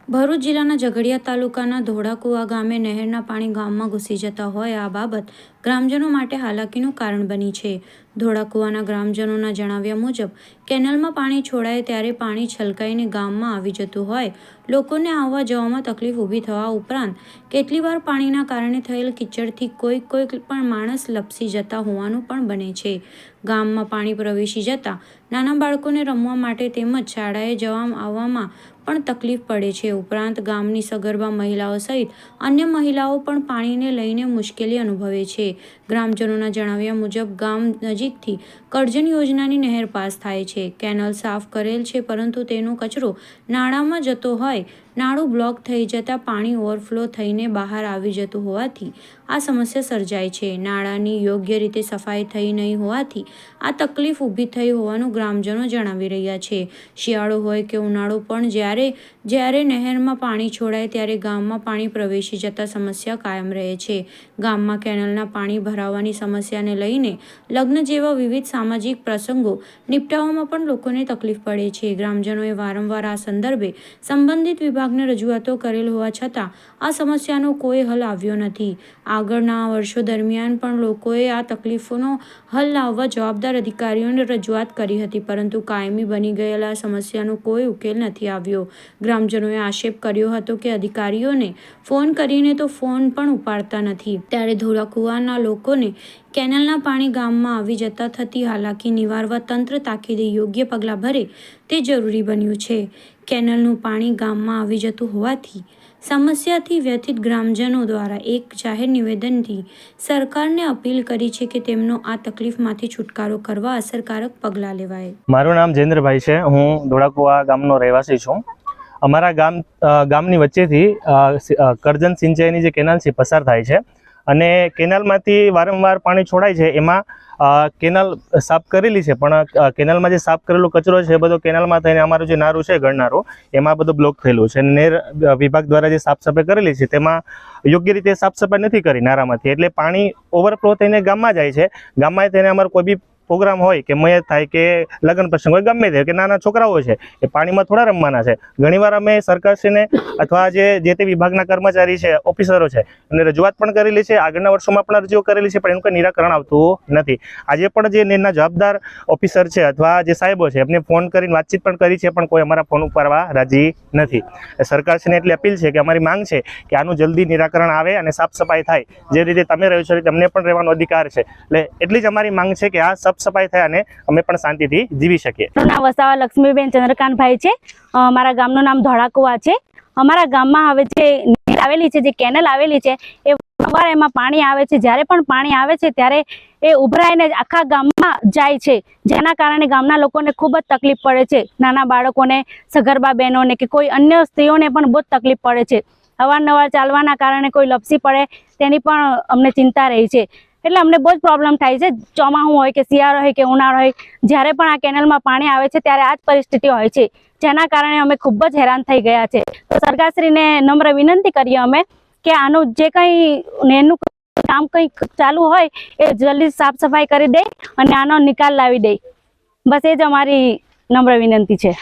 ભરૂચ જિલ્લાના ઝઘડિયા તાલુકાના ધોળાકુવા ગામે નહેરના પાણી ગામમાં ઘૂસી જતા હોય આ બાબત ગ્રામજનો માટે હાલાકીનું કારણ બની છે। ધોળાકુવાના ગ્રામજનોના જણાવ્યા મુજબ કેનાલમાં પાણી છોડાય ત્યારે પાણી છલકાઈને ગામમાં આવી જતું હોય લોકોને આવવા જવામાં તકલીફ ઊભી થવા ઉપરાંત કેટલીવાર પાણીના કારણે થયેલ કિચડથી કોઈ પણ માણસ લપસી જતા હોવાનું પણ બને છે। ગામમાં પાણી પ્રવેશી જતા નાના બાળકોને રમવા માટે તેમજ શાળાએ જવા આવવામાં પણ તકલીફ પડે છે। ઉપરાંત ગામની સગર્ભા મહિલાઓ સહિત અન્ય મહિલાઓ પણ પાણીને લઈને મુશ્કેલી અનુભવે છે। ગ્રામજનોના જણાવ્યા મુજબ ગામ નજીકથી કરજણ યોજનાની નહેર પાસ થાય છે। કેનાલ સાફ કરેલ છે પરંતુ તેનો કચરો નાળામાં જતો હોય નાળું બ્લોક થઈ જતા પાણી ઓવરફ્લો થઈને બહાર આવી જતું હોવાથી આ સમસ્યા સર્જાય છે। નાળાની યોગ્ય રીતે સફાઈ થઈ નહીં હોવાથી આ તકલીફ ઊભી થઈ હોવાનું ગ્રામજનો જણાવી રહ્યા છે। શિયાળો હોય કે ઉનાળો પણ જ્યારે નહેરમાં પાણી છોડાય ત્યારે ગામમાં પાણી પ્રવેશી જતા સમસ્યા કાયમ રહે છે। ગામમાં કેનાલના પાણી ભરાવાની સમસ્યાને લઈને લગ્ન જેવા વિવિધ સામાજિક પ્રસંગો નિપટાવવામાં પણ લોકોને તકલીફ પડે છે। ગ્રામજનોએ વારંવાર આ સંદર્ભે સંબંધિત વિભાગને રજૂઆતો કરેલ હોવા છતાં આ સમસ્યાનો કોઈ હલ આવ્યો નથી। આગળના વર્ષો દરમિયાન પણ લોકોએ આ તકલીફોનો હલ લાવવા જવાબદાર અધિકારીઓને રજૂઆત કરી હતી પરંતુ કાયમી બની ગયેલા સમસ્યાનો કોઈ ઉકેલ નથી આવ્યો। ગ્રામજનોએ આક્ષેપ કર્યો હતો કે અધિકારીઓને ફોન કરીને તો ફોન પણ ઉપાડતા નથી ત્યારે ધોળાકુવાના લોકોને કેનાલના પાણી ગામમાં આવી જતા થતી હાલાકી નિવારવા તંત્ર તાકીદે યોગ્ય પગલાં ભરે તે જરૂરી બન્યું છે। કેનાલનું પાણી ગામમાં આવી જતું હોવાથી સમસ્યાથી વ્યથિત ગ્રામજનો દ્વારા એક જાહેર નિવેદનથી સરકારને અપીલ કરી છે કે તેમનો આ તકલીફમાંથી છુટકારો કરવા અસરકારક પગલાં લેવાય। મારું નામ જયેન્દ્રભાઈ છે। હું ધોળાકુવા ગામનો રહેવાસી છું। અમારા ગામની વચ્ચેથી કરજણ સિંચાઈની જે કેનાલ છે પસાર થાય છે અને કેનાલમાંથી વારંવાર પાણી છોડાય છે। એમાં કેનાલ સાફ કરેલી છે પણ કેનાલમાં જે સાફ કરેલો કચરો છે એ બધો કેનાલમાં થઈને અમારું જે નારું છે ગળનારું એમાં બધું બ્લોક થયેલું છે। નહેર વિભાગ દ્વારા જે સાફ સફાઈ કરેલી છે તેમાં યોગ્ય રીતે સાફ સફાઈ નથી કરી નારામાંથી એટલે પાણી ઓવરફ્લો થઈને ગામમાં જાય છે। ગામમાં થઈને અમારો કોઈ બી પ્રોગ્રામ હોય કે મયત થાય કે લગ્ન પ્રસંગ હોય ગમે તે કે નાના છોકરાઓ છે એ પાણીમાં થોડા રમવાના છે। ઘણીવાર અમે સરકારશ્રીને અથવા જે તે વિભાગના કર્મચારી છે ઓફિસરો છે એમને રજૂઆત પણ કરેલી છે। આગળના વર્ષોમાં પણ અરજીઓ કરેલી છે પણ એનું કોઈ નિરાકરણ આવતું નથી। આજે પણ જે નેરના જવાબદાર ઓફિસર છે અથવા જે સાહેબો છે એમને ફોન કરીને વાતચીત પણ કરી છે પણ કોઈ અમારા ફોન ઉપાડવા રાજી નથી। સરકારશ્રીને એટલી અપીલ છે કે અમારી માંગ છે કે આનું જલ્દી નિરાકરણ આવે અને સાફ સફાઈ થાય। જે રીતે તમે રહ્યો છો તમને પણ રહેવાનો અધિકાર છે એટલે એટલી જ અમારી માંગ છે કે આ સફાઈ થાય અને અમે પણ શાંતિથી જીવી શકીએ। મારું નામ વસાવા લક્ષ્મીબેન ચંદ્રકાંતભાઈ છે। મારા ગામનું નામ ધોળાકુવા છે। અમારા ગામમાં હવે જે નહેર આવેલી છે જે કેનાલ આવેલી છે એ વારંવાર એમાં પાણી આવે છે। જ્યારે પણ પાણી આવે છે ત્યારે એ ઉભરાઈને આખા ગામમાં જાય છે જેના કારણે ગામના લોકોને ખૂબ જ તકલીફ પડે છે। નાના બાળકોને સગર્ભા બહેનોને કે કોઈ અન્ય સ્ત્રીઓને પણ બહુ જ તકલીફ પડે છે। અવારનવાર ચાલવાના કારણે કોઈ લપસી પડે તેની પણ અમને ચિંતા રહી છે એટલે અમને બહુ જ પ્રોબ્લેમ થાય છે। ચોમાસું હોય કે શિયાળો હોય કે ઉનાળો હોય જ્યારે પણ આ કેનાલમાં પાણી આવે છે ત્યારે આ જ પરિસ્થિતિ હોય છે જેના કારણે અમે ખૂબ જ હેરાન થઈ ગયા છે। તો સરકારશ્રીને નમ્ર વિનંતી કરીએ અમે કે આનું જે કંઈ નહેરનું કામ કંઈ ચાલુ હોય એ જલ્દી સાફ સફાઈ કરી દે અને આનો નિકાલ લાવી દે। બસ એ જ અમારી નમ્ર વિનંતી છે।